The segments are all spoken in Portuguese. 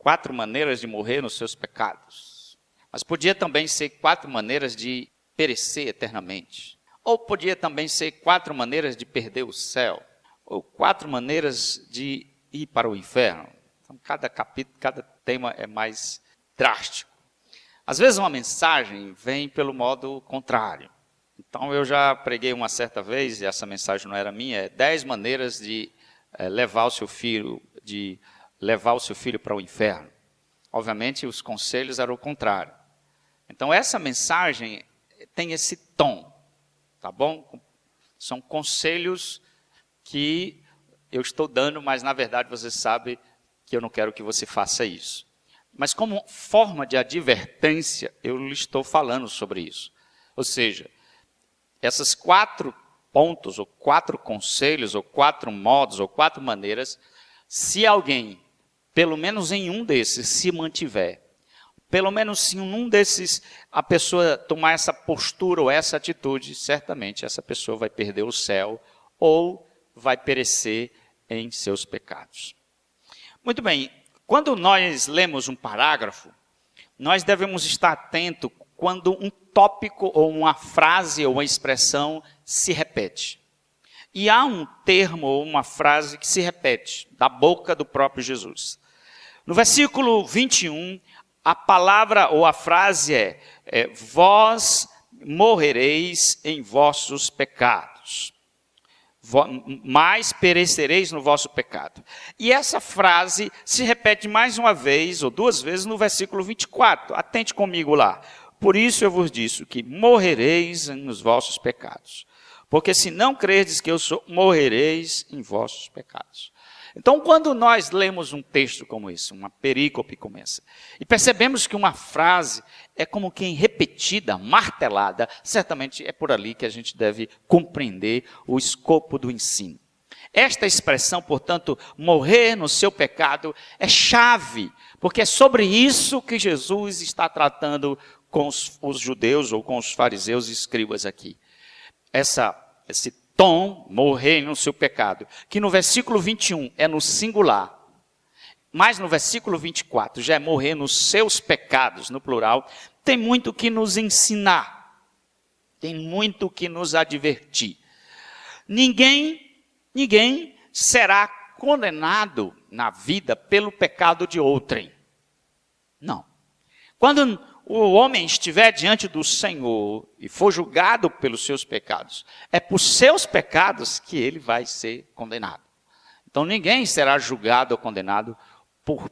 4 maneiras de morrer nos seus pecados. Mas podia também ser 4 maneiras de perecer eternamente. Ou podia também ser 4 maneiras de perder o céu. Ou 4 maneiras de ir para o inferno. Então, cada capítulo, cada tema é mais drástico. Às vezes uma mensagem vem pelo modo contrário. Então, eu já preguei uma certa vez, e essa mensagem não era minha, 10 maneiras de levar o seu filho para o inferno. Obviamente, os conselhos eram o contrário. Então, essa mensagem tem esse tom, tá bom? São conselhos que eu estou dando, mas na verdade você sabe que eu não quero que você faça isso. Mas como forma de advertência, eu lhe estou falando sobre isso. Ou seja, essas 4 pontos, ou 4 conselhos, ou 4 modos, ou 4 maneiras, se alguém, pelo menos em um desses, se mantiver, pelo menos se em um desses a pessoa tomar essa postura ou essa atitude, certamente essa pessoa vai perder o céu ou vai perecer em seus pecados. Muito bem, quando nós lemos um parágrafo, nós devemos estar atentos quando um tópico ou uma frase ou uma expressão se repete. E há um termo ou uma frase que se repete da boca do próprio Jesus. No versículo 21, a palavra ou a frase é vós morrereis em vossos pecados, mas perecereis no vosso pecado. E essa frase se repete mais uma vez ou 2 vezes no versículo 24. Atente comigo lá. Por isso eu vos disse que morrereis nos vossos pecados. Porque se não crerdes que eu sou, morrereis em vossos pecados. Então, quando nós lemos um texto como esse, uma perícope como essa, e percebemos que uma frase é como quem repetida, martelada, certamente é por ali que a gente deve compreender o escopo do ensino. Esta expressão, portanto, morrer no seu pecado, é chave, porque é sobre isso que Jesus está tratando com os judeus ou com os fariseus e escribas aqui. Esse tom, morrer no seu pecado, que no versículo 21 é no singular, mas no versículo 24 já é morrer nos seus pecados, no plural, tem muito que nos ensinar, tem muito que nos advertir. Ninguém será condenado na vida pelo pecado de outrem. Não. Quando o homem estiver diante do Senhor e for julgado pelos seus pecados, é por seus pecados que ele vai ser condenado. Então ninguém será julgado ou condenado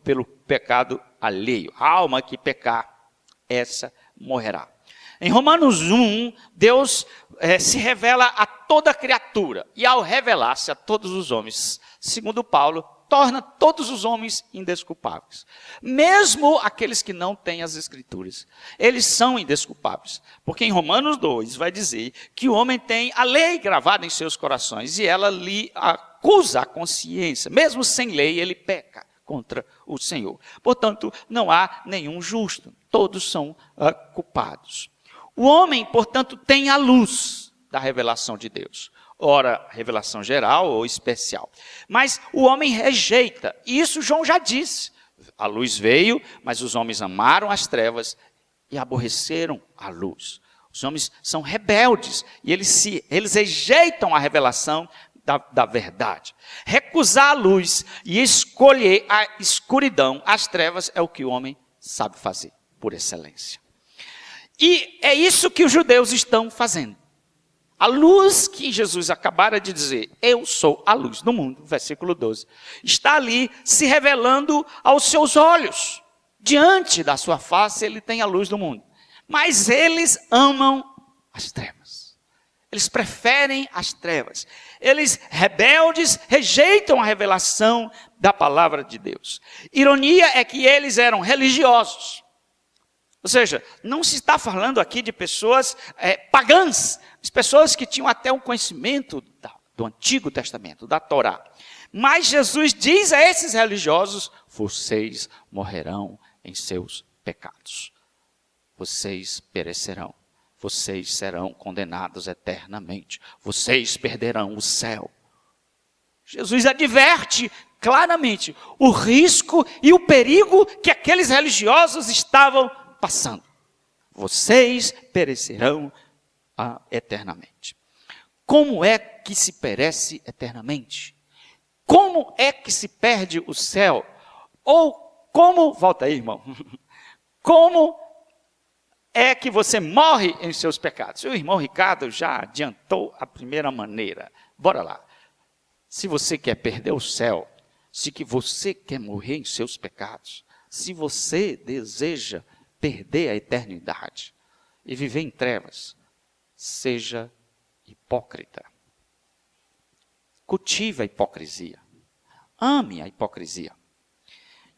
pelo pecado alheio. A alma que pecar, essa morrerá. Em Romanos 1, Deus se revela a toda criatura. E ao revelar-se a todos os homens, segundo Paulo, torna todos os homens indesculpáveis. Mesmo aqueles que não têm as Escrituras. Eles são indesculpáveis. Porque em Romanos 2 vai dizer que o homem tem a lei gravada em seus corações. E ela lhe acusa a consciência. Mesmo sem lei, ele peca contra o Senhor. Portanto, não há nenhum justo. Todos são culpados. O homem, portanto, tem a luz da revelação de Deus. Ora, revelação geral ou especial. Mas o homem rejeita. E isso João já disse. A luz veio, mas os homens amaram as trevas e aborreceram a luz. Os homens são rebeldes e eles rejeitam a revelação da verdade. Recusar a luz e escolher a escuridão, as trevas, é o que o homem sabe fazer, por excelência. E é isso que os judeus estão fazendo. A luz que Jesus acabara de dizer, eu sou a luz do mundo, versículo 12, está ali se revelando aos seus olhos. Diante da sua face, ele tem a luz do mundo. Mas eles amam as trevas. Eles preferem as trevas. Eles, rebeldes, rejeitam a revelação da palavra de Deus. Ironia é que eles eram religiosos. Ou seja, não se está falando aqui de pessoas pagãs, pessoas que tinham até um conhecimento do Antigo Testamento, da Torá. Mas Jesus diz a esses religiosos, vocês morrerão em seus pecados. Vocês perecerão. Vocês serão condenados eternamente. Vocês perderão o céu. Jesus adverte claramente o risco e o perigo que aqueles religiosos estavam passando. Vocês perecerão eternamente. Como é que se perece eternamente? Como é que se perde o céu? Ou como, volta aí, irmão, como é que você morre em seus pecados? O irmão Ricardo já adiantou a primeira maneira. Bora lá. Se você quer perder o céu, se que você quer morrer em seus pecados, se você deseja perder a eternidade e viver em trevas, seja hipócrita. Cultive a hipocrisia. Ame a hipocrisia.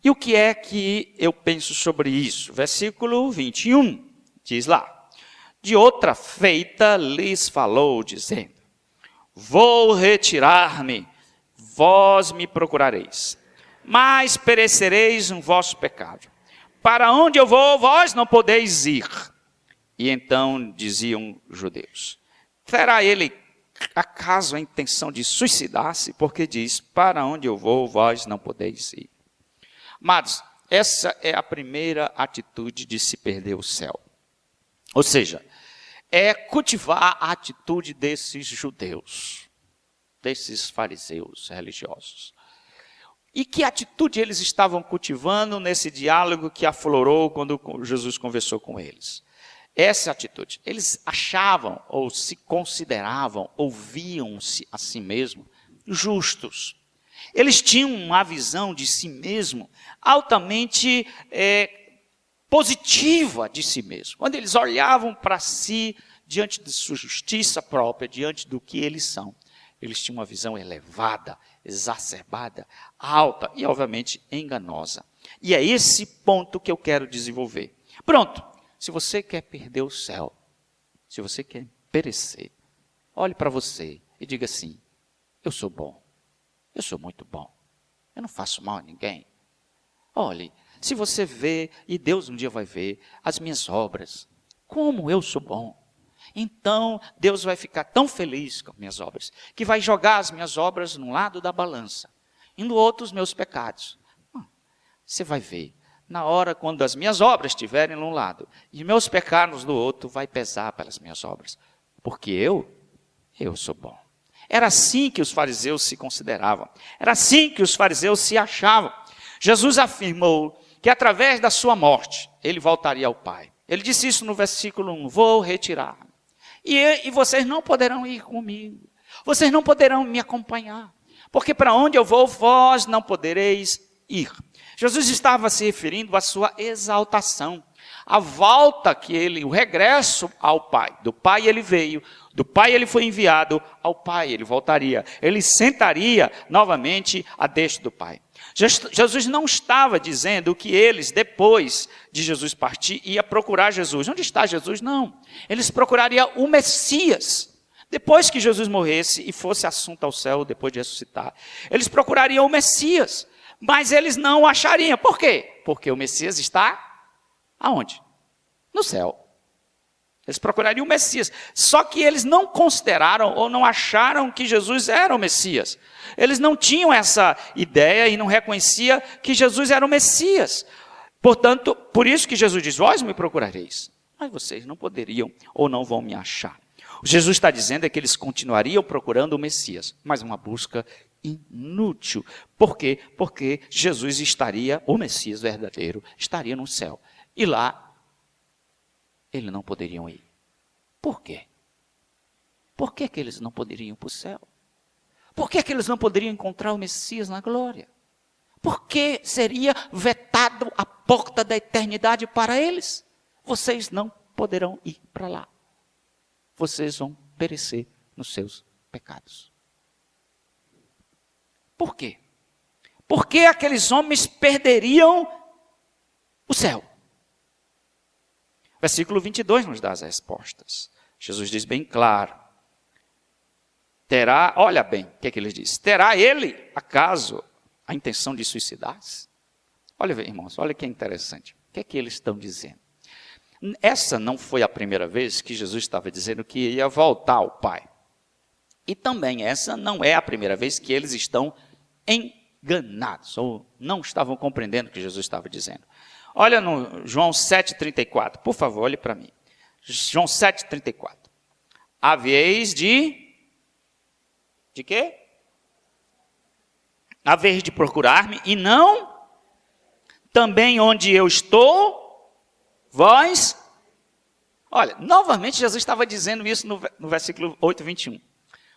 E o que é que eu penso sobre isso? Versículo 21, diz lá. De outra feita lhes falou, dizendo: vou retirar-me, vós me procurareis, mas perecereis no vosso pecado. Para onde eu vou, vós não podeis ir. E então diziam os judeus: terá ele acaso a intenção de suicidar-se? Porque diz: para onde eu vou, vós não podeis ir. Amados, essa é a primeira atitude de se perder o céu. Ou seja, é cultivar a atitude desses judeus, desses fariseus religiosos. E que atitude eles estavam cultivando nesse diálogo que aflorou quando Jesus conversou com eles? Essa atitude. Eles achavam, ou se consideravam, ou viam-se a si mesmos justos. Eles tinham uma visão de si mesmo altamente positiva de si mesmo. Quando eles olhavam para si, diante de sua justiça própria, diante do que eles são, eles tinham uma visão elevada, exacerbada, alta e, obviamente, enganosa. E é esse ponto que eu quero desenvolver. Pronto. Se você quer perder o céu, se você quer perecer, olhe para você e diga assim: eu sou bom, eu sou muito bom, eu não faço mal a ninguém. Olhe, se você vê, e Deus um dia vai ver, as minhas obras, como eu sou bom, então Deus vai ficar tão feliz com as minhas obras, que vai jogar as minhas obras num lado da balança, e no outro os meus pecados. Você vai ver. Na hora quando as minhas obras estiverem num lado e meus pecados no outro, vai pesar pelas minhas obras. Porque eu sou bom. Era assim que os fariseus se consideravam. Era assim que os fariseus se achavam. Jesus afirmou que através da sua morte, ele voltaria ao Pai. Ele disse isso no versículo 1, vou retirar-me. E vocês não poderão ir comigo. Vocês não poderão me acompanhar. Porque para onde eu vou, vós não podereis ir. Jesus estava se referindo à sua exaltação, a volta o regresso ao Pai. Do Pai ele veio, do Pai ele foi enviado, ao Pai ele voltaria. Ele sentaria novamente à destra do Pai. Jesus não estava dizendo que eles, depois de Jesus partir, iam procurar Jesus. Onde está Jesus? Não. Eles procurariam o Messias. Depois que Jesus morresse e fosse assunto ao céu, depois de ressuscitar, eles procurariam o Messias. Mas eles não o achariam. Por quê? Porque o Messias está aonde? No céu. Eles procurariam o Messias. Só que eles não consideraram ou não acharam que Jesus era o Messias. Eles não tinham essa ideia e não reconheciam que Jesus era o Messias. Portanto, por isso que Jesus diz, vós me procurareis. Mas vocês não poderiam ou não vão me achar. O que Jesus está dizendo é que eles continuariam procurando o Messias, mas uma busca inútil. Por quê? Porque Jesus estaria, o Messias verdadeiro, estaria no céu. E lá, eles não poderiam ir. Por quê? Por que eles não poderiam ir para o céu? Por que eles não poderiam encontrar o Messias na glória? Por que seria vetado a porta da eternidade para eles? Vocês não poderão ir para lá. Vocês vão perecer nos seus pecados. Por quê? Porque aqueles homens perderiam o céu. Versículo 22 nos dá as respostas. Jesus diz bem claro. Olha bem, o que é que ele diz? Terá ele, acaso, a intenção de suicidar-se? Olha, irmãos, olha que interessante. O que é que eles estão dizendo? Essa não foi a primeira vez que Jesus estava dizendo que ia voltar ao Pai. E também essa não é a primeira vez que eles estão em enganados, ou não estavam compreendendo o que Jesus estava dizendo. Olha no João 7,34, por favor, olhe para mim. João 7,34. Haveis de quê? Haveis de procurar-me, e não também onde eu estou, vós. Olha, novamente Jesus estava dizendo isso no versículo 8:21.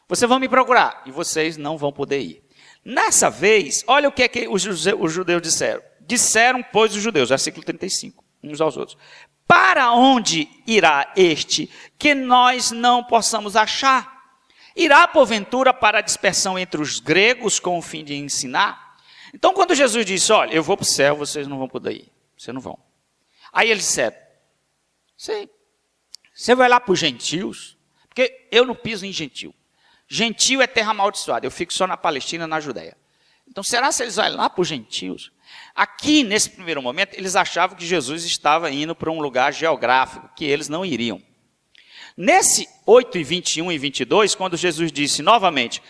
Vocês vão me procurar, e vocês não vão poder ir. Nessa vez, olha o que é que os judeus disseram. Disseram, pois, os judeus, versículo 35, uns aos outros: para onde irá este que nós não possamos achar? Irá, porventura, para a dispersão entre os gregos com o fim de ensinar? Então, quando Jesus disse, olha, eu vou para o céu, vocês não vão poder ir. Vocês não vão. Aí eles disseram, você vai lá para os gentios? Porque eu não piso em gentil. Gentil é terra amaldiçoada. Eu fico só na Palestina, na Judéia. Então, será que eles vão lá para os gentios? Aqui, nesse primeiro momento, eles achavam que Jesus estava indo para um lugar geográfico, que eles não iriam. Nesse 8:21 e 22, quando Jesus disse novamente,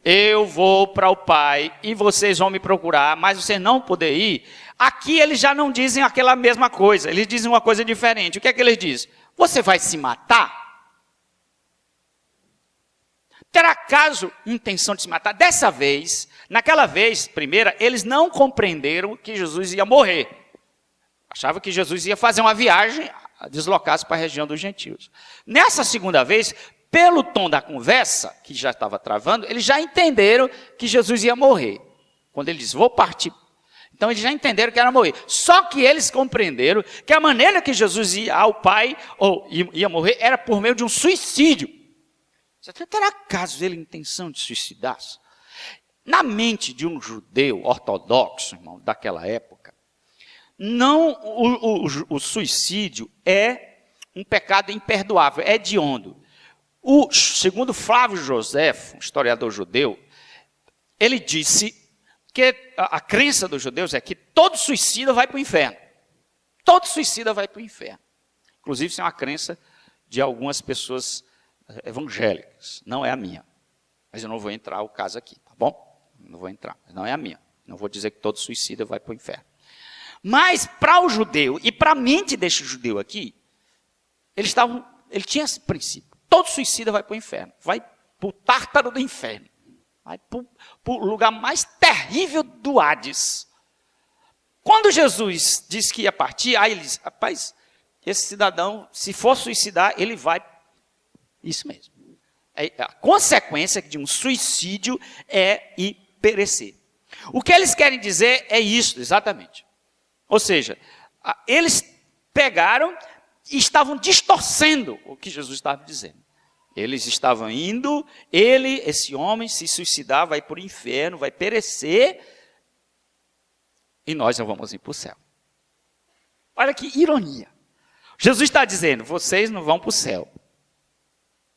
eu vou para o Pai e vocês vão me procurar, mas vocês não poderão ir, aqui eles já não dizem aquela mesma coisa, eles dizem uma coisa diferente. O que é que eles dizem? Você vai se matar? Terá acaso intenção de se matar? Dessa vez, naquela vez, primeira, eles não compreenderam que Jesus ia morrer. Achavam que Jesus ia fazer uma viagem, deslocar-se para a região dos gentios. Nessa segunda vez, pelo tom da conversa, que já estava travando, eles já entenderam que Jesus ia morrer. Quando ele disse, vou partir. Então eles já entenderam que era morrer. Só que eles compreenderam que a maneira que Jesus ia ao Pai, ou ia morrer, era por meio de um suicídio. Você terá acaso ele intenção de suicidar-se? Na mente de um judeu ortodoxo, irmão, daquela época, não, o suicídio é um pecado imperdoável, é hediondo. Segundo Flávio Josefo, historiador judeu, ele disse que a crença dos judeus é que todo suicida vai para o inferno. Todo suicida vai para o inferno. Inclusive, isso é uma crença de algumas pessoas evangélicas. Não é a minha. Mas eu não vou entrar o caso aqui, tá bom? Não vou entrar, mas não é a minha. Não vou dizer que todo suicida vai para o inferno. Mas para o judeu e para a mente deste judeu aqui, ele tinha esse princípio. Todo suicida vai para o inferno. Vai para o tártaro do inferno. Vai para o lugar mais terrível do Hades. Quando Jesus disse que ia partir, aí ele disse, rapaz, esse cidadão, se for suicidar, ele vai. Isso mesmo. A consequência de um suicídio é ir perecer. O que eles querem dizer é isso, exatamente. Ou seja, eles pegaram e estavam distorcendo o que Jesus estava dizendo. Eles estavam indo, esse homem, se suicidar, vai para o inferno, vai perecer, e nós não vamos ir para o céu. Olha que ironia. Jesus está dizendo, vocês não vão para o céu,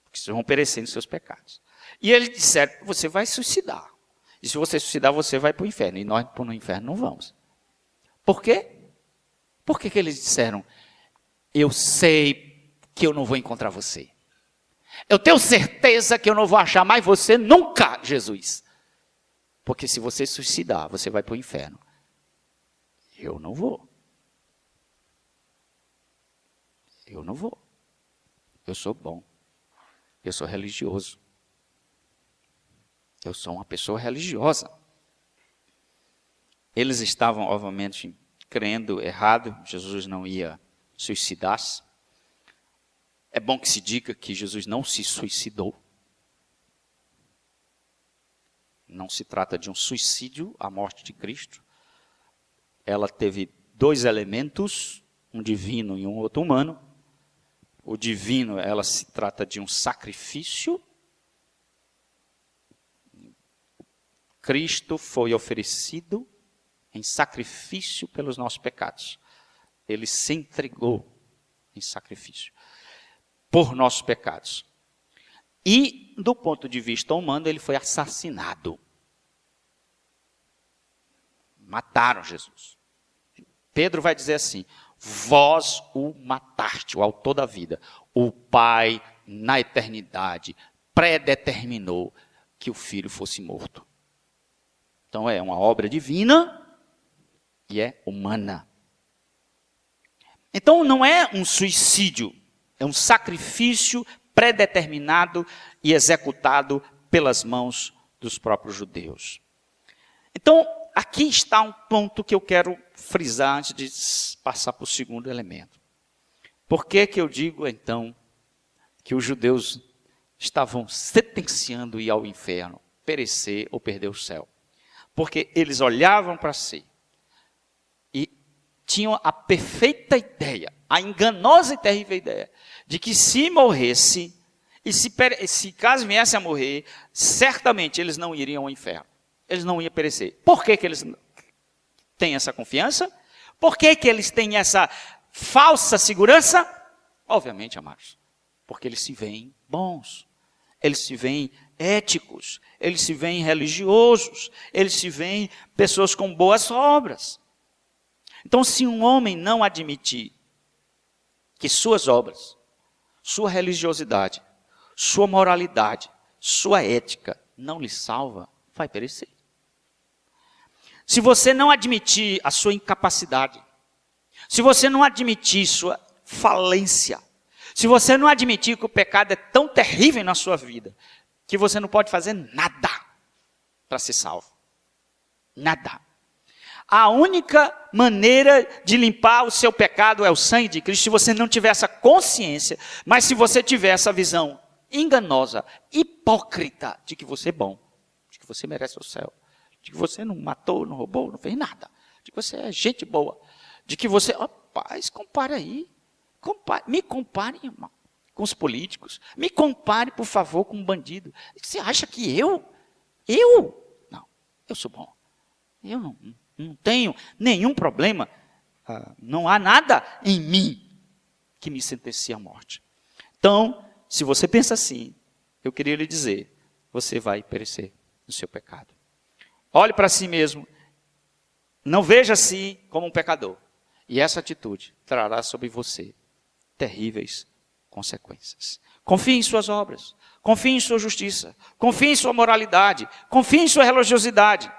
porque vocês vão perecer nos seus pecados. E eles disseram, você vai suicidar. E se você suicidar, você vai para o inferno. E nós para o inferno não vamos. Por quê? Por que eles disseram, eu sei que eu não vou encontrar você. Eu tenho certeza que eu não vou achar mais você nunca, Jesus. Porque se você suicidar, você vai para o inferno. Eu não vou. Eu não vou. Eu sou bom. Eu sou religioso. Eu sou uma pessoa religiosa. Eles estavam, obviamente, crendo errado. Jesus não ia suicidar-se. É bom que se diga que Jesus não se suicidou. Não se trata de um suicídio, a morte de Cristo. Ela teve dois elementos, um divino e um outro humano. O divino, ela se trata de um sacrifício. Cristo foi oferecido em sacrifício pelos nossos pecados. Ele se entregou em sacrifício por nossos pecados. E, do ponto de vista humano, ele foi assassinado. Mataram Jesus. Pedro vai dizer assim, vós o mataste, o autor da vida. O Pai, na eternidade, predeterminou que o Filho fosse morto. Então é uma obra divina e é humana. Então não é um suicídio, é um sacrifício predeterminado e executado pelas mãos dos próprios judeus. Então, aqui está um ponto que eu quero frisar antes de passar para o segundo elemento. Por que que eu digo, então, que os judeus estavam sentenciando ir ao inferno, perecer ou perder o céu? Porque eles olhavam para si e tinham a perfeita ideia, a enganosa e terrível ideia, de que se morresse, e se caso viesse a morrer, certamente eles não iriam ao inferno. Eles não iam perecer. Por que que eles têm essa confiança? Por que que eles têm essa falsa segurança? Obviamente, amados, porque eles se veem bons, eles se veem éticos, eles se veem religiosos, eles se veem pessoas com boas obras. Então, se um homem não admitir que suas obras, sua religiosidade, sua moralidade, sua ética não lhe salva, vai perecer. Se você não admitir a sua incapacidade, se você não admitir sua falência, se você não admitir que o pecado é tão terrível na sua vida, que você não pode fazer nada para ser salvo. Nada. A única maneira de limpar o seu pecado é o sangue de Cristo, se você não tiver essa consciência, mas se você tiver essa visão enganosa, hipócrita, de que você é bom, de que você merece o céu, de que você não matou, não roubou, não fez nada, de que você é gente boa, de que você, rapaz, compare aí, me compare, irmão, com os políticos, me compare, por favor, com um bandido. Você acha que eu? Não, eu sou bom, eu não tenho nenhum problema, não há nada em mim que me sentencie à morte. Então, se você pensa assim, eu queria lhe dizer, você vai perecer no seu pecado. Olhe para si mesmo, não veja-se como um pecador. E essa atitude trará sobre você terríveis consequências. Confie em suas obras, confie em sua justiça, confie em sua moralidade, confie em sua religiosidade.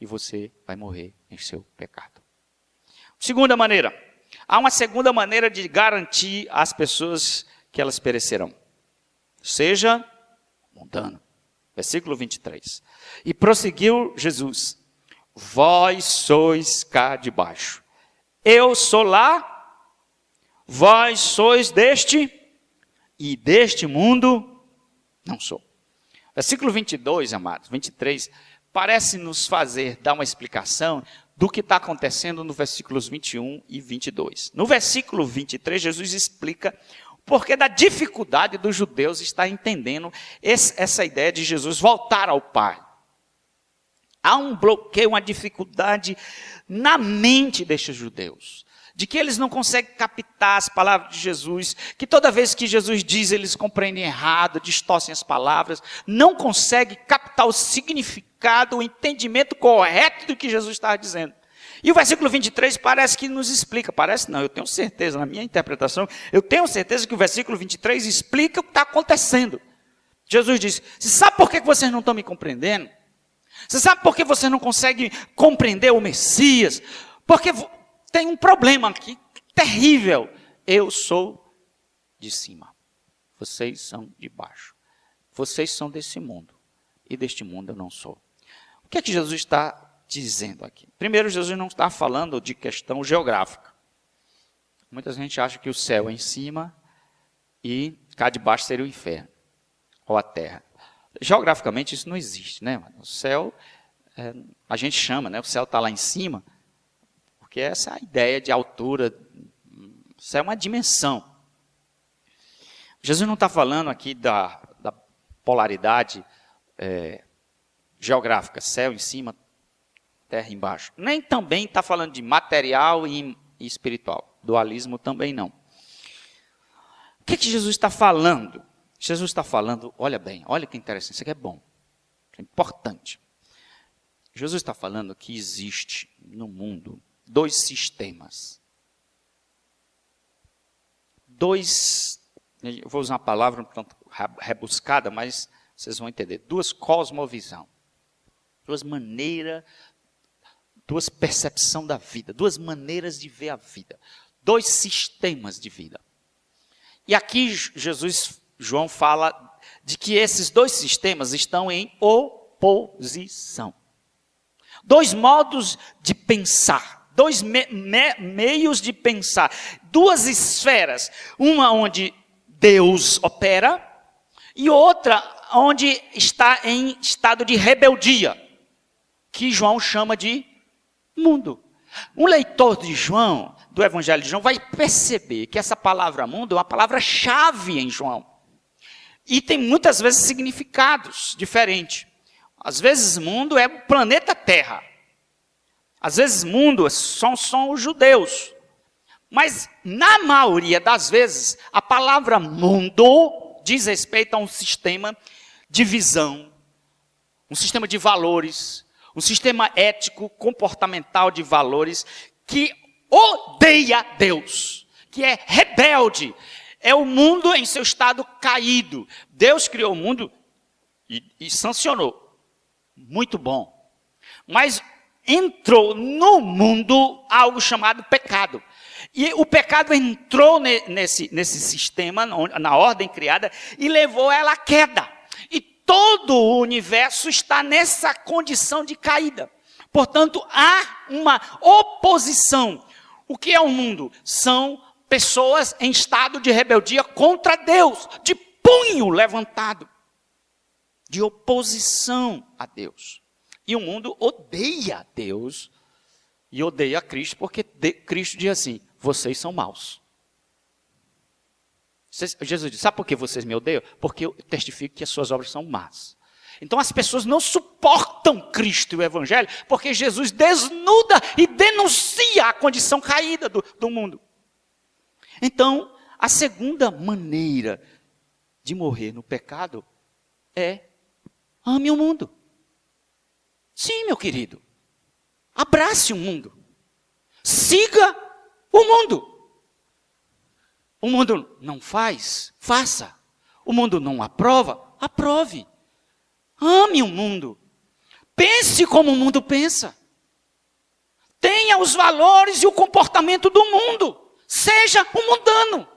E você vai morrer em seu pecado. Segunda maneira, há uma segunda maneira de garantir às pessoas que elas perecerão. Seja mundano. Versículo 23. E prosseguiu Jesus: vós sois cá de baixo, eu sou lá, vós sois deste, e deste mundo não sou. Versículo 22, amados, 23, parece nos fazer dar uma explicação do que está acontecendo no versículos 21 e 22. No versículo 23, Jesus explica porque da dificuldade dos judeus estar entendendo essa ideia de Jesus voltar ao Pai. Há um bloqueio, uma dificuldade na mente destes judeus, de que eles não conseguem captar as palavras de Jesus, que toda vez que Jesus diz, eles compreendem errado, distorcem as palavras, não conseguem captar o significado, o entendimento correto do que Jesus estava dizendo. E o versículo 23 parece que nos explica, parece não, eu tenho certeza, na minha interpretação, eu tenho certeza que o versículo 23 explica o que está acontecendo. Jesus disse: você sabe por que vocês não estão me compreendendo? Você sabe por que vocês não conseguem compreender o Messias? Porque tem um problema aqui terrível. Eu sou de cima, vocês são de baixo. Vocês são desse mundo, e deste mundo eu não sou. O que é que Jesus está dizendo aqui? Primeiro, Jesus não está falando de questão geográfica. Muita gente acha que o céu é em cima e cá de baixo seria o inferno, ou a terra. Geograficamente isso não existe, né? O céu, a gente chama, né? O céu está lá em cima, porque essa é a ideia de altura. O céu é uma dimensão. Jesus não está falando aqui da polaridade geográfica, céu em cima, terra embaixo. Nem também está falando de material e espiritual. Dualismo também não. O que Jesus está falando? Jesus está falando, olha bem, olha que interessante, isso aqui é bom, é importante. Jesus está falando que existe no mundo dois sistemas. Eu vou usar uma palavra um tanto rebuscada, mas vocês vão entender. Duas cosmovisões. Duas maneiras, duas percepções da vida, duas maneiras de ver a vida. Dois sistemas de vida. E aqui João fala de que esses dois sistemas estão em oposição. Dois modos de pensar, dois meios de pensar, duas esferas, uma onde Deus opera e outra onde está em estado de rebeldia, que João chama de mundo. Um leitor de João, do Evangelho de João, vai perceber que essa palavra mundo é uma palavra-chave em João. E tem muitas vezes significados diferentes. Às vezes mundo é o planeta Terra. Às vezes mundo são os judeus. Mas na maioria das vezes, a palavra mundo diz respeito a um sistema de visão, um sistema de valores, um sistema ético, comportamental de valores que odeia Deus, que é rebelde. É o mundo em seu estado caído. Deus criou o mundo e sancionou. Muito bom. Mas entrou no mundo algo chamado pecado. E o pecado entrou nesse sistema, na ordem criada, e levou ela à queda. E todo o universo está nessa condição de caída. Portanto, há uma oposição. O que é o mundo? São pessoas em estado de rebeldia contra Deus, de punho levantado, de oposição a Deus. E o mundo odeia Deus e odeia Cristo, porque Cristo diz assim: vocês são maus. Jesus diz: sabe por que vocês me odeiam? Porque eu testifico que as suas obras são más. Então as pessoas não suportam Cristo e o Evangelho, porque Jesus desnuda e denuncia a condição caída do mundo. Então, a segunda maneira de morrer no pecado é: ame o mundo. Sim, meu querido. Abrace o mundo. Siga o mundo. O mundo não faz? Faça. O mundo não aprova? Aprove. Ame o mundo. Pense como o mundo pensa. Tenha os valores e o comportamento do mundo. Seja um mundano.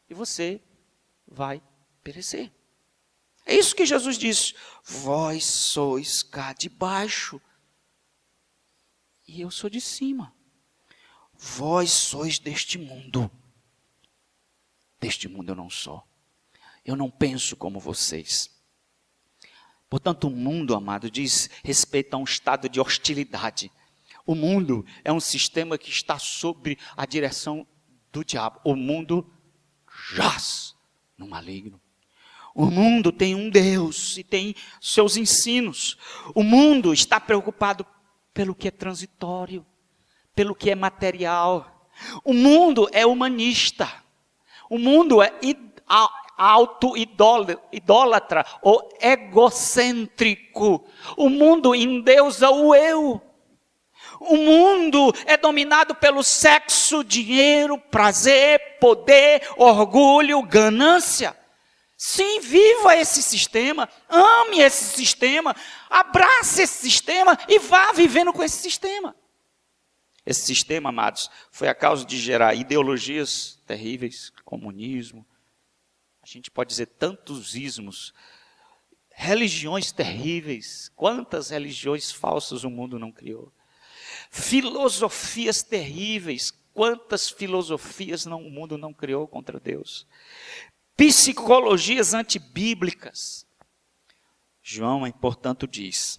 E você vai perecer. É isso que Jesus disse. Vós sois cá de baixo. E eu sou de cima. Vós sois deste mundo. Deste mundo eu não sou. Eu não penso como vocês. Portanto, o mundo, amado, diz respeito a um estado de hostilidade. O mundo é um sistema que está sob a direção do diabo. O mundo jaz no maligno. O mundo tem um Deus e tem seus ensinos. O mundo está preocupado pelo que é transitório, pelo que é material. O mundo é humanista. O mundo é auto-idólatra ou egocêntrico. O mundo endeusa o eu. O mundo é dominado pelo sexo, dinheiro, prazer, poder, orgulho, ganância. Sim, viva esse sistema, ame esse sistema, abrace esse sistema e vá vivendo com esse sistema. Esse sistema, amados, foi a causa de gerar ideologias terríveis, comunismo, a gente pode dizer tantos ismos, religiões terríveis, quantas religiões falsas o mundo não criou. Filosofias terríveis, quantas filosofias o mundo não criou contra Deus. Psicologias antibíblicas. João, portanto, diz,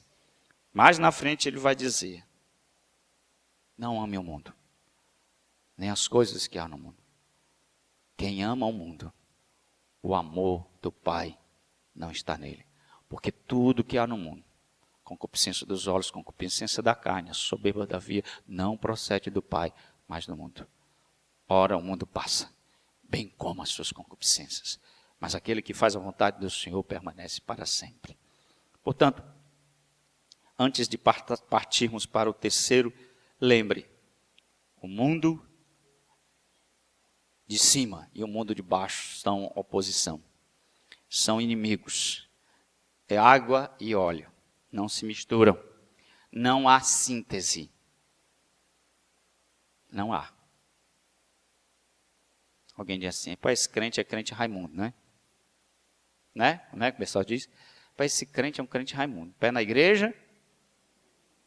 mais na frente ele vai dizer, não ame o mundo, nem as coisas que há no mundo. Quem ama o mundo, o amor do Pai não está nele. Porque tudo que há no mundo, concupiscência dos olhos, concupiscência da carne, a soberba da vida, não procede do Pai, mas do mundo. Ora, o mundo passa, bem como as suas concupiscências. Mas aquele que faz a vontade do Senhor permanece para sempre. Portanto, antes de partirmos para o terceiro, lembre, o mundo de cima e o mundo de baixo estão em oposição. São inimigos. É água e óleo. Não se misturam. não há síntese. Não há. Alguém diz assim, pô, esse crente é crente Raimundo, né? Como é que o pessoal diz? Pô, esse crente é um crente Raimundo. Pé na igreja,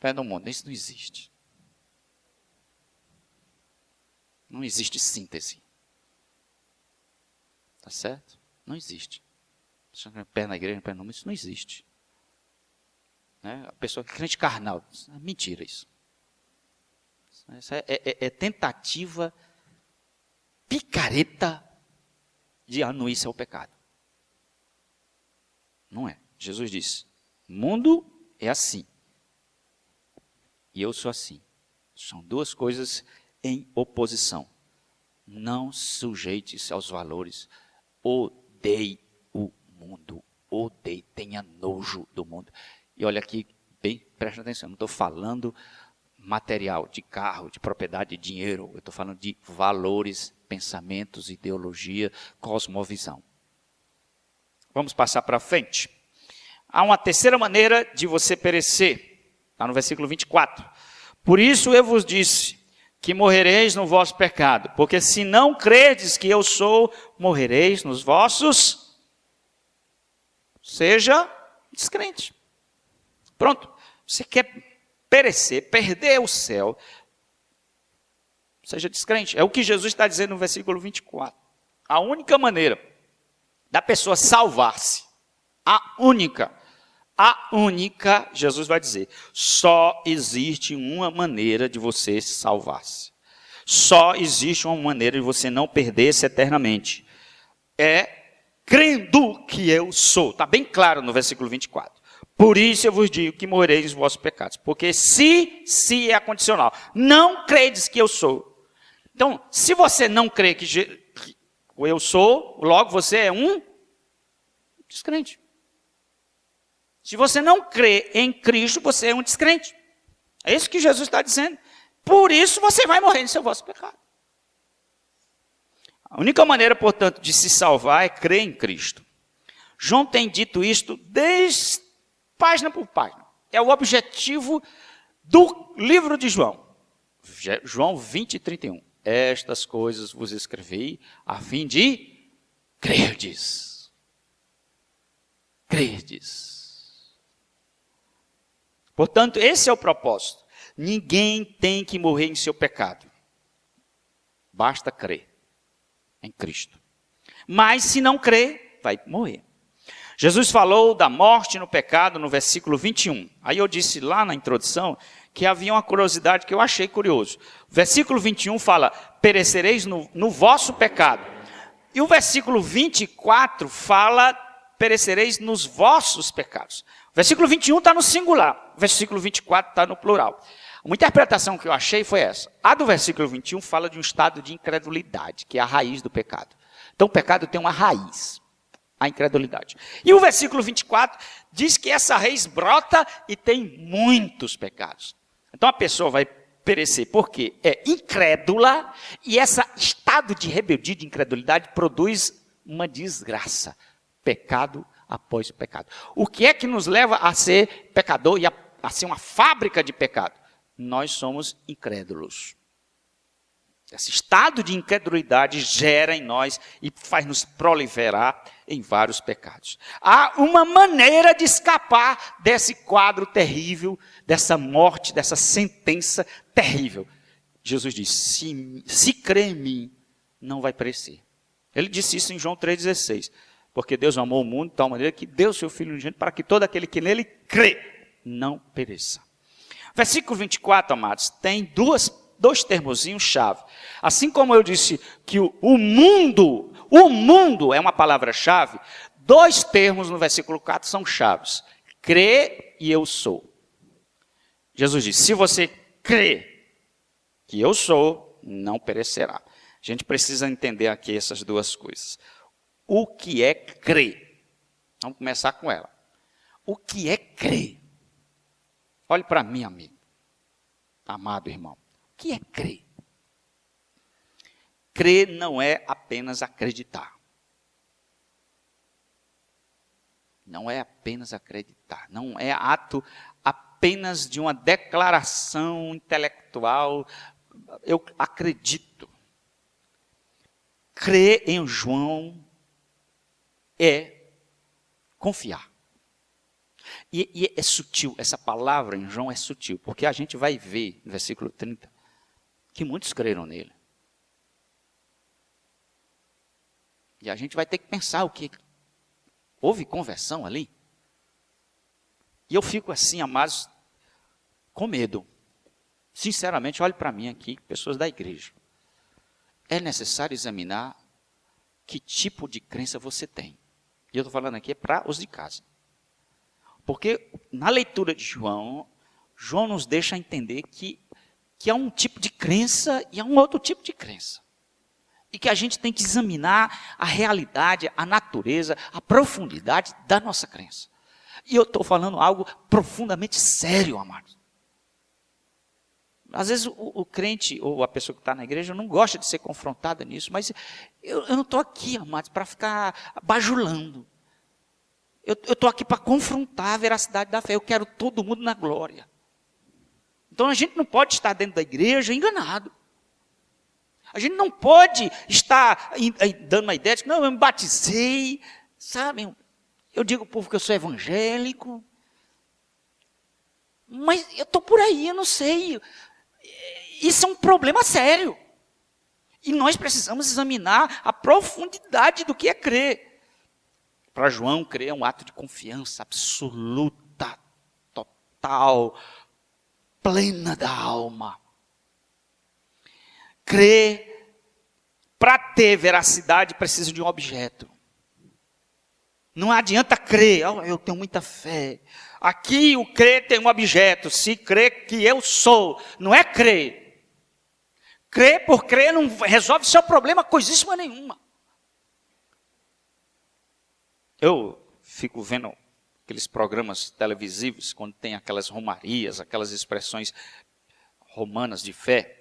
pé no mundo. Isso não existe. Não existe síntese. Tá certo? Não existe. Pé na igreja, pé no mundo, isso não existe. A pessoa que é crente carnal, mentira isso. Isso é tentativa picareta de anuísse ao pecado. Não é. Jesus disse, mundo é assim. E eu sou assim. São duas coisas em oposição. Não sujeite-se aos valores. Odeie o mundo. Odeie, tenha nojo do mundo. E olha aqui, bem, presta atenção, não estou falando material, de carro, de propriedade, de dinheiro. Eu estou falando de valores, pensamentos, ideologia, cosmovisão. Vamos passar para frente. Há uma terceira maneira de você perecer. Está no versículo 24. Por isso eu vos disse que morrereis no vosso pecado. Porque se não credes que eu sou, morrereis nos vossos. Seja descrente. Pronto. Você quer perecer, perder o céu. Seja descrente. É o que Jesus está dizendo no versículo 24. A única maneira da pessoa salvar-se, a única, Jesus vai dizer, só existe uma maneira de você salvar-se. Só existe uma maneira de você não perder-se eternamente. É crendo que eu sou. Está bem claro no versículo 24. Por isso eu vos digo que morrereis nos vossos pecados. Porque se é condicional. Não credes que eu sou. Então, se você não crê que eu sou, logo você é um descrente. Se você não crê em Cristo, você é um descrente. É isso que Jesus está dizendo. Por isso você vai morrer no seu vosso pecado. A única maneira, portanto, de se salvar é crer em Cristo. João tem dito isto desde página por página. É o objetivo do livro de João. João 20, 31. Estas coisas vos escrevi a fim de crerdes. Crerdes. Portanto, esse é o propósito. Ninguém tem que morrer em seu pecado. Basta crer em Cristo. Mas se não crer, vai morrer. Jesus falou da morte no pecado no versículo 21. Aí eu disse lá na introdução que havia uma curiosidade que eu achei curioso. O versículo 21 fala, perecereis no vosso pecado. E o versículo 24 fala, perecereis nos vossos pecados. O versículo 21 está no singular, o versículo 24 está no plural. Uma interpretação que eu achei foi essa. A do versículo 21 fala de um estado de incredulidade, que é a raiz do pecado. Então o pecado tem uma raiz, a incredulidade. E o versículo 24 diz que essa raiz brota e tem muitos pecados. Então a pessoa vai perecer porque é incrédula e esse estado de rebeldia, de incredulidade, produz uma desgraça. Pecado após pecado. O que é que nos leva a ser pecador e a ser uma fábrica de pecado? Nós somos incrédulos. Esse estado de incredulidade gera em nós e faz-nos proliferar em vários pecados. Há uma maneira de escapar desse quadro terrível, dessa morte, dessa sentença terrível. Jesus disse, se crê em mim, não vai perecer. Ele disse isso em João 3,16. Porque Deus amou o mundo de tal maneira que deu seu Filho unigênito para que todo aquele que nele crê não pereça. Versículo 24, amados, tem dois termozinhos-chave. Assim como eu disse que o mundo é uma palavra-chave, dois termos no versículo 4 são chaves. Crê e eu sou. Jesus disse, se você crê que eu sou, não perecerá. A gente precisa entender aqui essas duas coisas. O que é crer? Vamos começar com ela. O que é crer? Olhe para mim, amigo, amado irmão. O que é crer? Crer não é apenas acreditar. Não é apenas acreditar. Não é ato apenas de uma declaração intelectual. Eu acredito. Crer em João é confiar. E é sutil, essa palavra em João é sutil, porque a gente vai ver, no versículo 30, que muitos creram nele. E a gente vai ter que pensar o que houve conversão ali. E eu fico assim, amados, com medo. Sinceramente, olhe para mim aqui, pessoas da igreja. É necessário examinar que tipo de crença você tem. E eu estou falando aqui para os de casa. Porque na leitura de João, João nos deixa entender que há um tipo de crença e há um outro tipo de crença. E que a gente tem que examinar a realidade, a natureza, a profundidade da nossa crença. E eu estou falando algo profundamente sério, amados. Às vezes o crente ou a pessoa que está na igreja não gosta de ser confrontada nisso, mas eu não estou aqui, amados, para ficar bajulando. Eu estou aqui para confrontar a veracidade da fé. Eu quero todo mundo na glória. Então a gente não pode estar dentro da igreja enganado. A gente não pode estar dando uma ideia de que não, eu me batizei, sabe? Eu digo ao povo que eu sou evangélico. Mas eu estou por aí, eu não sei. Isso é um problema sério. E nós precisamos examinar a profundidade do que é crer. Para João, crer é um ato de confiança absoluta, total, plena da alma. Crer, para ter veracidade, precisa de um objeto. Não adianta crer, eu tenho muita fé. Aqui o crer tem um objeto, se crer que eu sou, não é crer. Crer por crer não resolve seu problema coisíssima nenhuma. Eu fico vendo aqueles programas televisivos, quando tem aquelas romarias, aquelas expressões romanas de fé.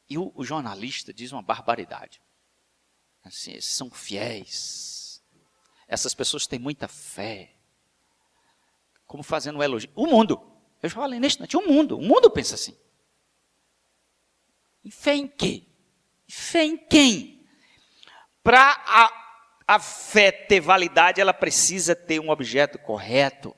E o jornalista diz uma barbaridade. Assim, eles são fiéis. Essas pessoas têm muita fé. Como fazendo um elogio. O mundo. Eu já falei neste instante. O mundo pensa assim. E fé em quê? Fé em quem? Para a fé ter validade, ela precisa ter um objeto correto.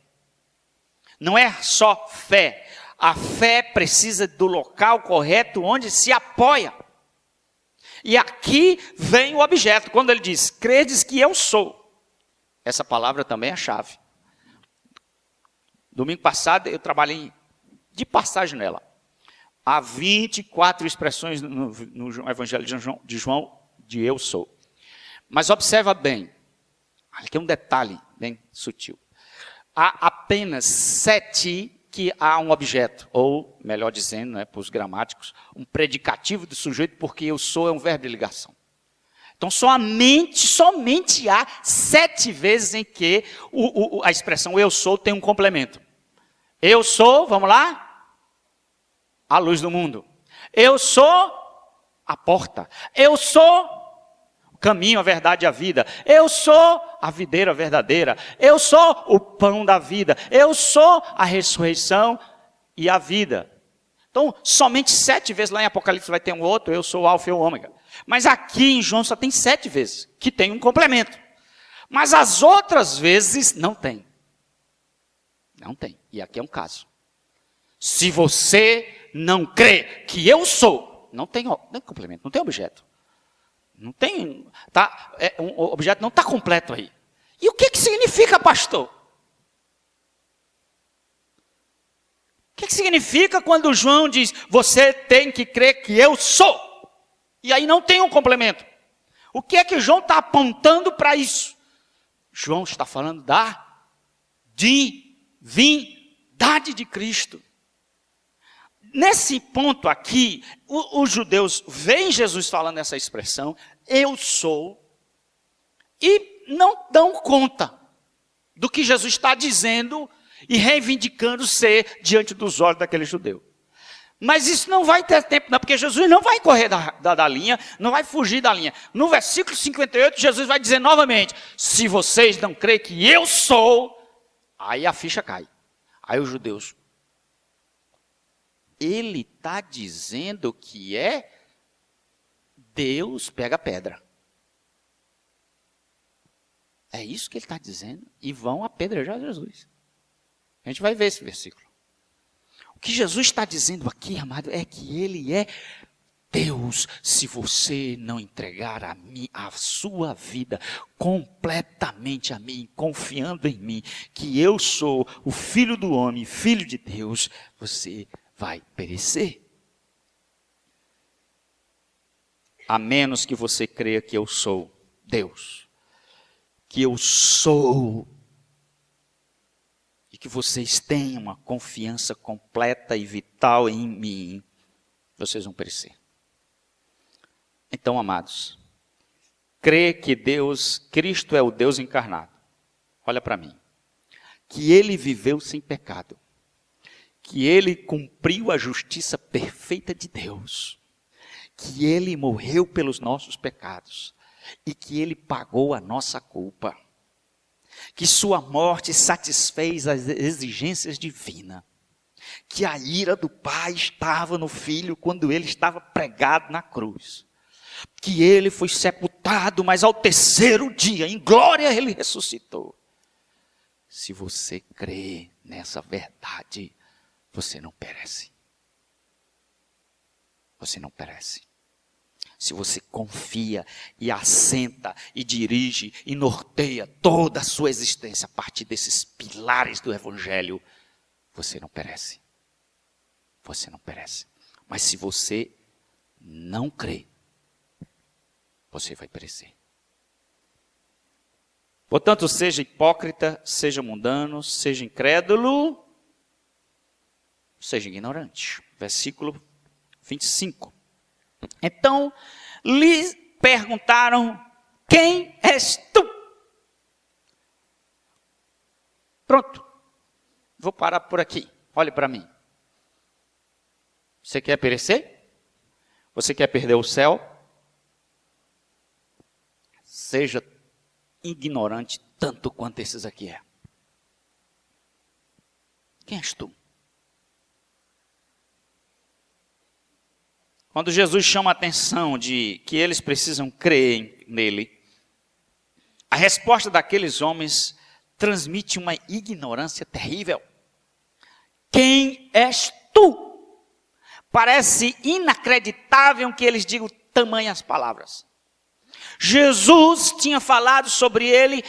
Não é só fé. A fé precisa do local correto onde se apoia. E aqui vem o objeto. Quando ele diz, credes que eu sou. Essa palavra também é a chave. Domingo passado eu trabalhei de passagem nela. Há 24 expressões no Evangelho de João de eu sou. Mas observa bem. Aqui é um detalhe bem sutil. Há apenas 7 que há um objeto, ou, melhor dizendo, né, para os gramáticos, um predicativo do sujeito, porque eu sou é um verbo de ligação. Então, somente há 7 vezes em que a expressão eu sou tem um complemento. Eu sou, vamos lá, a luz do mundo. Eu sou a porta. Eu sou o caminho, a verdade e a vida. Eu sou a videira verdadeira. Eu sou o pão da vida. Eu sou a ressurreição e a vida. Então, somente 7 vezes lá em Apocalipse vai ter um outro, eu sou o alfa e o ômega. Mas aqui em João só tem 7 vezes, que tem um complemento. Mas as outras vezes não tem. Não tem. E aqui é um caso. Se você não crê que eu sou, não tem complemento, não tem objeto. Não tem, tá? O objeto não está completo aí. E o que significa, pastor? O que significa quando João diz, você tem que crer que eu sou? E aí não tem um complemento. O que é que João está apontando para isso? João está falando da divindade de Cristo. Nesse ponto aqui, os judeus veem Jesus falando essa expressão, eu sou, e não dão conta do que Jesus está dizendo e reivindicando ser diante dos olhos daquele judeu. Mas isso não vai ter tempo, não, porque Jesus não vai correr da linha, não vai fugir da linha. No versículo 58, Jesus vai dizer novamente, se vocês não creem que eu sou, aí a ficha cai. Aí os judeus, ele está dizendo que é Deus pega a pedra. É isso que ele está dizendo. E vão apedrejar Jesus. A gente vai ver esse versículo. O que Jesus está dizendo aqui, amado, é que ele é Deus, se você não entregar a mim, a sua vida completamente a mim, confiando em mim, que eu sou o Filho do homem, Filho de Deus, você vai perecer. A menos que você creia que eu sou Deus, que eu sou, e que vocês tenham uma confiança completa e vital em mim, vocês vão perecer. Então, amados, crê que Deus, Cristo é o Deus encarnado. Olha para mim. Que ele viveu sem pecado. Que ele cumpriu a justiça perfeita de Deus. Que ele morreu pelos nossos pecados. E que ele pagou a nossa culpa. Que sua morte satisfez as exigências divinas. Que a ira do Pai estava no Filho quando ele estava pregado na cruz. Que ele foi sepultado, mas ao terceiro dia, em glória, ele ressuscitou. Se você crê nessa verdade, você não perece. Você não perece. Se você confia e assenta e dirige e norteia toda a sua existência a partir desses pilares do Evangelho, você não perece. Você não perece. Mas se você não crê, você vai perecer. Portanto, seja hipócrita, seja mundano, seja incrédulo, seja ignorante. Versículo 25. Então, lhe perguntaram, quem és tu? Pronto. Vou parar por aqui. Olhe para mim. Você quer perecer? Você quer perder o céu? Seja ignorante tanto quanto esses aqui é. Quem és tu? Quando Jesus chama a atenção de que eles precisam crer nele, a resposta daqueles homens transmite uma ignorância terrível. Quem és tu? Parece inacreditável que eles digam tamanhas palavras. Jesus tinha falado sobre ele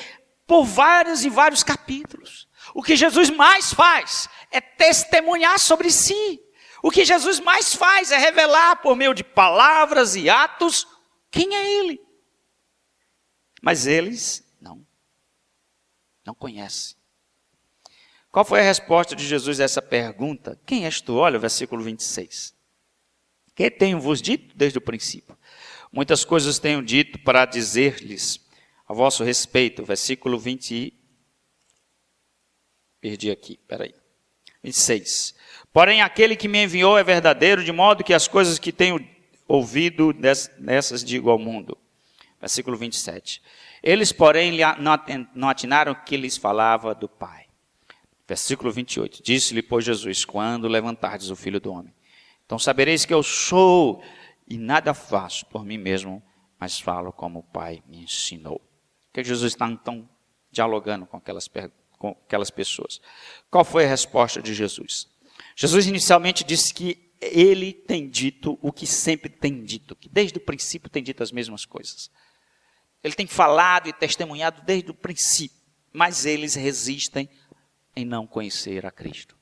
por vários e vários capítulos. O que Jesus mais faz é testemunhar sobre si. O que Jesus mais faz é revelar por meio de palavras e atos quem é ele. Mas eles não conhecem. Qual foi a resposta de Jesus a essa pergunta? Quem és tu? Olha o versículo 26. Que tenho-vos dito desde o princípio? Muitas coisas tenho dito para dizer-lhes a vosso respeito. Versículo 20. Perdi aqui, peraí. 26. Porém, aquele que me enviou é verdadeiro, de modo que as coisas que tenho ouvido nessas digo ao mundo. Versículo 27. Eles, porém, não atinaram que lhes falava do Pai. Versículo 28. Disse-lhe, pois, Jesus, quando levantardes o Filho do Homem, então sabereis que eu sou, e nada faço por mim mesmo, mas falo como o Pai me ensinou. O que Jesus está, então, dialogando com aquelas pessoas? Qual foi a resposta de Jesus? Jesus inicialmente disse que ele tem dito o que sempre tem dito, que desde o princípio tem dito as mesmas coisas. Ele tem falado e testemunhado desde o princípio, mas eles resistem em não conhecer a Cristo.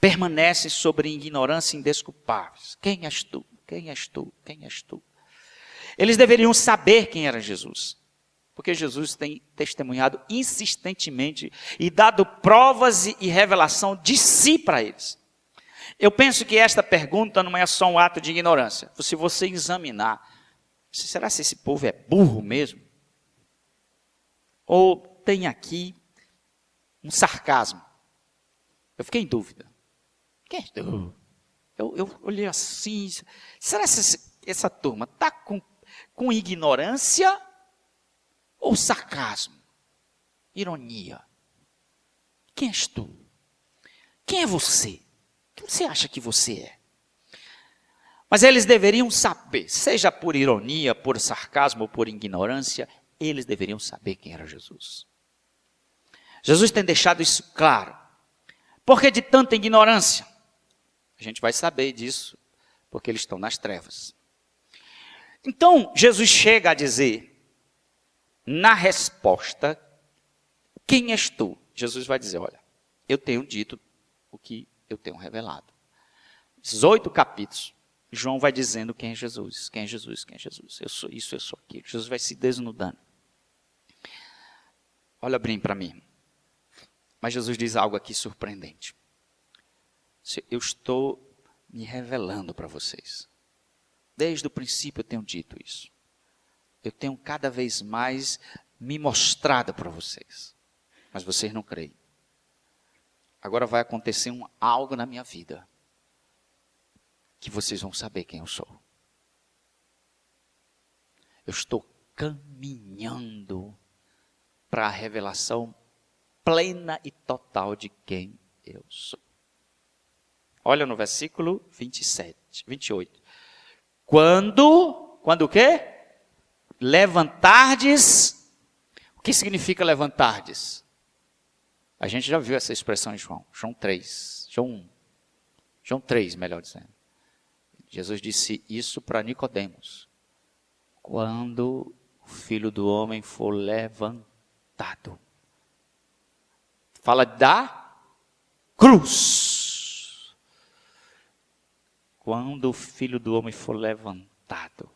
Permanecem sobre ignorância indesculpáveis. Quem és tu? Quem és tu? Quem és tu? Eles deveriam saber quem era Jesus, porque Jesus tem testemunhado insistentemente e dado provas e revelação de si para eles. Eu penso que esta pergunta não é só um ato de ignorância. Se você examinar, será que esse povo é burro mesmo? Ou tem aqui um sarcasmo? Eu fiquei em dúvida. Quem é tu? Eu olhei assim, será que essa turma está com ignorância ou sarcasmo? Ironia. Quem és tu? Quem é você? Quem você acha que você é? Mas eles deveriam saber, seja por ironia, por sarcasmo ou por ignorância, eles deveriam saber quem era Jesus. Jesus tem deixado isso claro. Por que de tanta ignorância? A gente vai saber disso, porque eles estão nas trevas. Então, Jesus chega a dizer, na resposta, quem és tu? Jesus vai dizer, olha, eu tenho dito o que eu tenho revelado. Esses 8 capítulos, João vai dizendo quem é Jesus, quem é Jesus, quem é Jesus. Eu sou isso, eu sou aquilo. Jesus vai se desnudando. Olha bem para mim. Mas Jesus diz algo aqui surpreendente. Eu estou me revelando para vocês. Desde o princípio eu tenho dito isso. Eu tenho cada vez mais me mostrado para vocês. Mas vocês não creem. Agora vai acontecer algo na minha vida. Que vocês vão saber quem eu sou. Eu estou caminhando para a revelação plena e total de quem eu sou. Olha no versículo 28. Quando o quê? Levantardes. O que significa levantardes? A gente já viu essa expressão em João 3, João 3, melhor dizendo. Jesus disse isso para Nicodemos. Quando o Filho do Homem for levantado. Fala da cruz. Quando o Filho do Homem for levantado.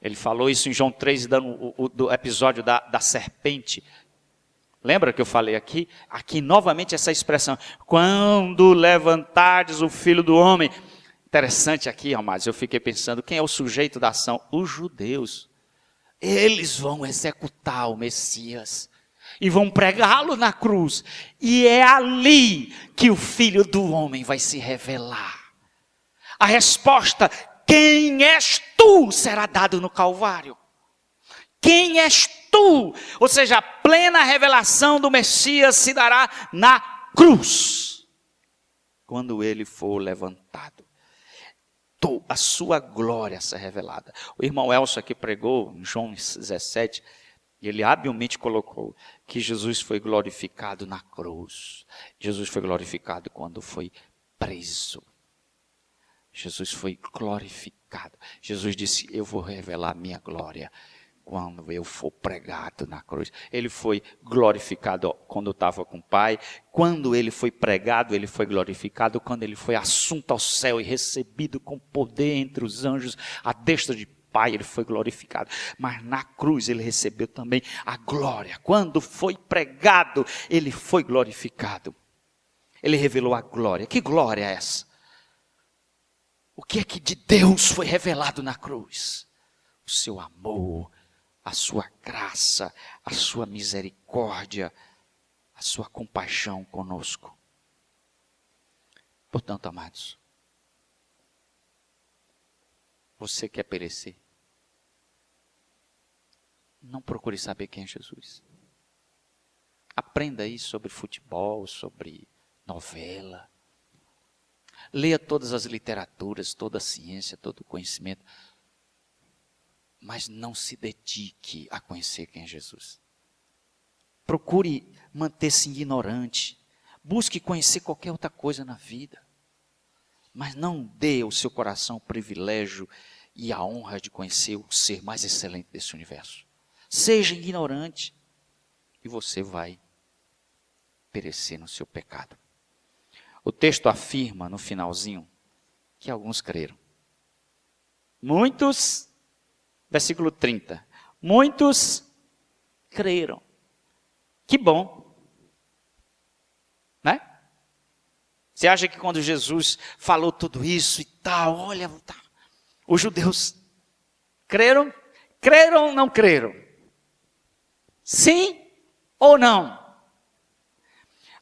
Ele falou isso em João 3, dando o episódio da serpente. Lembra que eu falei aqui? Aqui novamente essa expressão. Quando levantardes o Filho do Homem. Interessante aqui, amados, eu fiquei pensando, quem é o sujeito da ação? Os judeus. Eles vão executar o Messias e vão pregá-lo na cruz. E é ali que o Filho do Homem vai se revelar. A resposta, quem és tu, será dado no Calvário. Quem és tu? Ou seja, a plena revelação do Messias se dará na cruz. Quando ele for levantado. A sua glória ser revelada. O irmão Elcio aqui pregou em João 17, e ele habilmente colocou que Jesus foi glorificado na cruz. Jesus foi glorificado quando foi preso. Jesus foi glorificado. Jesus disse, eu vou revelar a minha glória quando eu for pregado na cruz. Ele foi glorificado quando estava com o Pai. Quando ele foi pregado, ele foi glorificado. Quando ele foi assunto ao céu e recebido com poder entre os anjos, à destra de Pai, ele foi glorificado. Mas na cruz ele recebeu também a glória. Quando foi pregado, ele foi glorificado. Ele revelou a glória. Que glória é essa? O que é que de Deus foi revelado na cruz? O seu amor, a sua graça, a sua misericórdia, a sua compaixão conosco. Portanto, amados, você quer perecer? Não procure saber quem é Jesus. Aprenda aí sobre futebol, sobre novela. Leia todas as literaturas, toda a ciência, todo o conhecimento. Mas não se dedique a conhecer quem é Jesus. Procure manter-se ignorante. Busque conhecer qualquer outra coisa na vida. Mas não dê ao seu coração o privilégio e a honra de conhecer o ser mais excelente desse universo. Seja ignorante e você vai perecer no seu pecado. O texto afirma no finalzinho que alguns creram. Muitos, versículo 30, muitos creram. Que bom. Né? Você acha que quando Jesus falou tudo isso e tal, olha, tá, os judeus creram? Creram ou não creram? Sim ou não?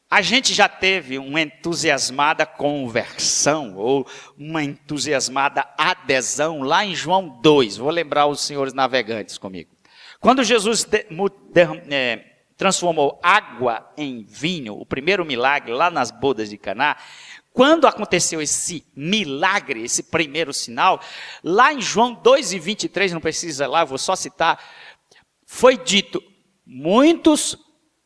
A gente já teve uma entusiasmada conversão, ou uma entusiasmada adesão, lá em João 2. Vou lembrar os senhores navegantes comigo. Quando Jesus transformou água em vinho, o primeiro milagre lá nas bodas de Caná. Quando aconteceu esse milagre, esse primeiro sinal, lá em João 2:23, não precisa lá, vou só citar, foi dito, muitos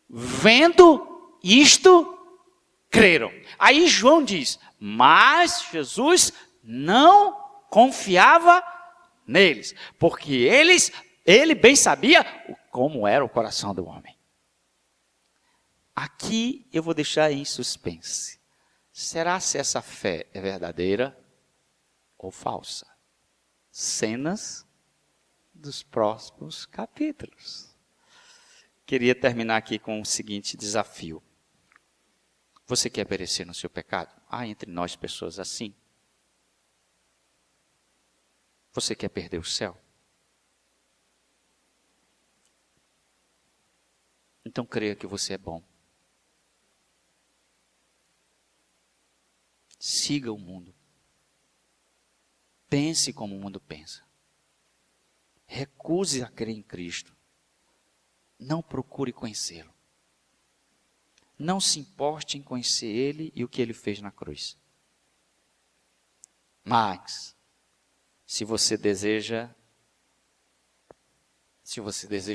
vendo isto, creram. Aí João diz, mas Jesus não confiava neles, porque ele bem sabia como era o coração do homem. Aqui eu vou deixar em suspense. Será se essa fé é verdadeira ou falsa? Cenas dos próximos capítulos. Queria terminar aqui com o seguinte desafio. Você quer perecer no seu pecado? Há entre nós pessoas assim. Você quer perder o céu? Então creia que você é bom. Siga o mundo. Pense como o mundo pensa. Recuse a crer em Cristo. Não procure conhecê-lo. Não se importe em conhecer Ele e o que Ele fez na cruz. Mas, se você deseja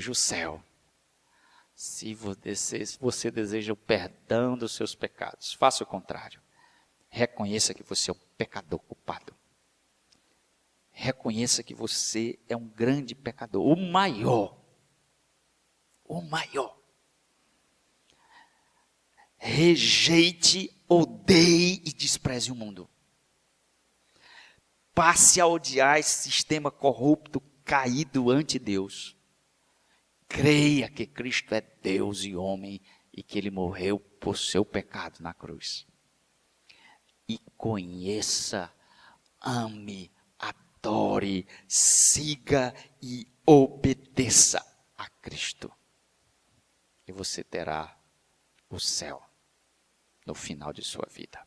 o céu, se você deseja o perdão dos seus pecados, faça o contrário. Reconheça que você é um pecador culpado. Reconheça que você é um grande pecador, o maior. O maior. Rejeite, odeie e despreze o mundo. Passe a odiar esse sistema corrupto, caído ante Deus. Creia que Cristo é Deus e homem e que Ele morreu por seu pecado na cruz. E conheça, ame, adore, siga e obedeça a Cristo. E você terá o céu no final de sua vida.